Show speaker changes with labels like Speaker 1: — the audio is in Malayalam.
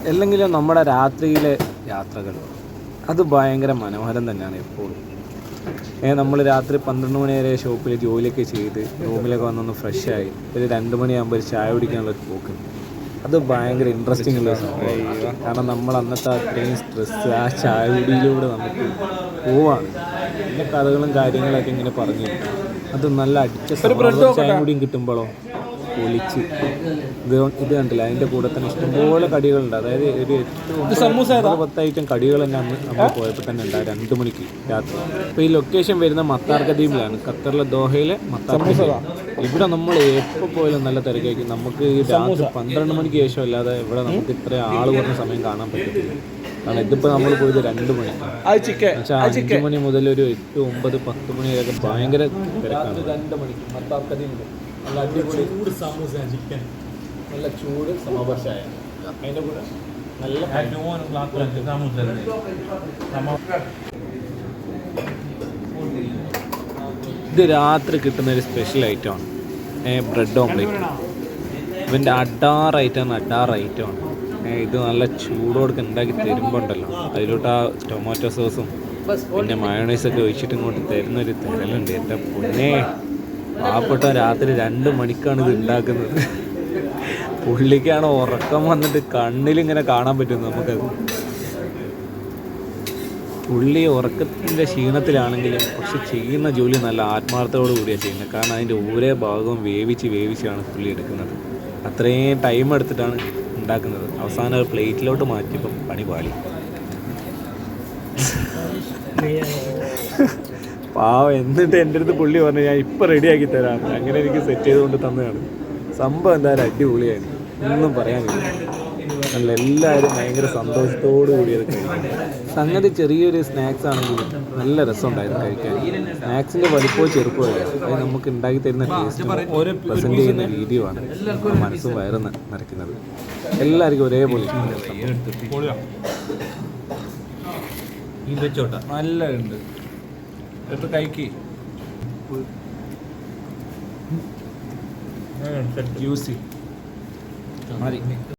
Speaker 1: അല്ലെങ്കിലും നമ്മുടെ രാത്രിയിലെ യാത്രകൾ അത് ഭയങ്കര മനോഹരം തന്നെയാണ് എപ്പോഴും. നമ്മൾ രാത്രി 12 മണി വരെ ഷോപ്പിൽ ജോലിയൊക്കെ ചെയ്ത് റൂമിലൊക്കെ വന്നൊന്ന് ഫ്രഷായി ഒരു 2 മണിയാകുമ്പോൾ ഒരു ചായ കുടിക്കാനുള്ളൊരു പോക്ക്, അത് ഭയങ്കര ഇൻട്രസ്റ്റിംഗ് ഉള്ള സംഭവം. കാരണം നമ്മൾ അന്നത്തെ അത്രയും സ്ട്രെസ്സ് ആ ചായ കുടിയിലൂടെ നമുക്ക് പോവാണ്. പിന്നെ കഥകളും കാര്യങ്ങളൊക്കെ ഇങ്ങനെ പറഞ്ഞു, അത് നല്ല അടിച്ച ചായ കുടിയും കിട്ടുമ്പോഴോ പൊളിച്ച്. ഇത് കണ്ടില്ല, അതിൻ്റെ കൂടെ തന്നെ ഇഷ്ടംപോലെ കടികളുണ്ട്. അതായത് ഒരു 8-10 ഐറ്റം കടികൾ തന്നെ നമ്മൾ പോയപ്പോൾ തന്നെ ഉണ്ട് 2 മണിക്ക് രാത്രി. അപ്പോൾ ഈ ലൊക്കേഷൻ വരുന്ന മത്താർ ഖദീമിലാണ്, ഖത്തറിലെ ദോഹയിലെ മത്താർ ഖദീം. ഇവിടെ നമ്മൾ എപ്പോൾ പോയാലും നല്ല തിരക്കായിരിക്കും. നമുക്ക് ഈ രാത്രി 12 മണിക്ക് ശേഷം അല്ലാതെ ഇവിടെ നമുക്ക് ഇത്ര ആൾ കുറഞ്ഞ സമയം കാണാൻ പറ്റത്തില്ല. കാരണം ഇതിപ്പോൾ നമ്മൾ പോയത് 2 മണിക്കാണ്. 5 മണി മുതൽ ഒരു 8, 9, 10 മണി വരെയൊക്കെ ഭയങ്കര തിരക്കാണ്. 2 മണിക്ക് മത്താർ ഖദീമിൽ നല്ല അടിപൊളി ചൂട് സമൂസ, ചിക്കൻ നല്ല ചൂട് സമോസ ചായ, അതിൻ്റെ കൂടെ നല്ല ഇത് രാത്രി കിട്ടുന്നൊരു സ്പെഷ്യൽ ഐറ്റമാണ് ബ്രെഡ് ഓംലെറ്റ്. ഇവൻ്റെ അഡാറ് ഐറ്റമാണ്. ഇത് നല്ല ചൂടോടൊക്കെ ഉണ്ടാക്കി തരുമ്പോണ്ടല്ലോ, അതിലോട്ട് ആ ടൊമാറ്റോ സോസും പിന്നെ മയോണൈസൊക്കെ ഒഴിച്ചിട്ട് ഇങ്ങോട്ട് തരുന്നൊരു തരലുണ്ട്. എൻ്റെ പൊന്നേ, പാവപ്പെട്ട രാത്രി 2 മണിക്കാണ് ഇത് ഉണ്ടാക്കുന്നത്. പുള്ളിക്കാണ് ഉറക്കം വന്നിട്ട് കണ്ണിലിങ്ങനെ കാണാൻ പറ്റും നമുക്കത്. പുള്ളി ഉറക്കത്തിൻ്റെ ക്ഷീണത്തിലാണെങ്കിലും പക്ഷെ ചെയ്യുന്ന ജോലി നല്ല ആത്മാർത്ഥത്തോടു കൂടിയാണ് ചെയ്യുന്നത്. കാരണം അതിൻ്റെ ഓരോ ഭാഗവും വേവിച്ചാണ് പുള്ളി എടുക്കുന്നത്. അത്രയും ടൈം എടുത്തിട്ടാണ് ഉണ്ടാക്കുന്നത്. അവസാനം പ്ലേറ്റിലോട്ട് മാറ്റിയപ്പം പണി പാളി. പാവം. എന്നിട്ട് എൻ്റെ അടുത്ത് പുള്ളി പറഞ്ഞു, ഞാൻ ഇപ്പം റെഡിയാക്കി തരാം. അങ്ങനെ എനിക്ക് സെറ്റ് ചെയ്തുകൊണ്ട് തന്നതാണ്. സംഭവം എന്തായാലും അടിപൊളിയായിരുന്നു, ഒന്നും പറയാനില്ല. നല്ല എല്ലാവരും ഭയങ്കര സന്തോഷത്തോടു കൂടിയത് കഴിക്കും. സംഗതി ചെറിയൊരു സ്നാക്സ് ആണെങ്കിലും നല്ല രസമുണ്ടായിരുന്നു കഴിക്കാൻ. സ്നാക്സിൻ്റെ വലിപ്പവും ചെറുപ്പമല്ല, അത് നമുക്ക് ഉണ്ടാക്കി തരുന്ന ടേസ്റ്റ് പ്രസൻറ്റ് ചെയ്യുന്ന രീതിയുമാണ് മനസ്സും വയറും നിറയ്ക്കുന്നത്. എല്ലാവർക്കും ഒരേപോലെ നല്ല ഉണ്ട്. എടുത്ത് കഴിക്ക്. ജ്യൂസി മതി.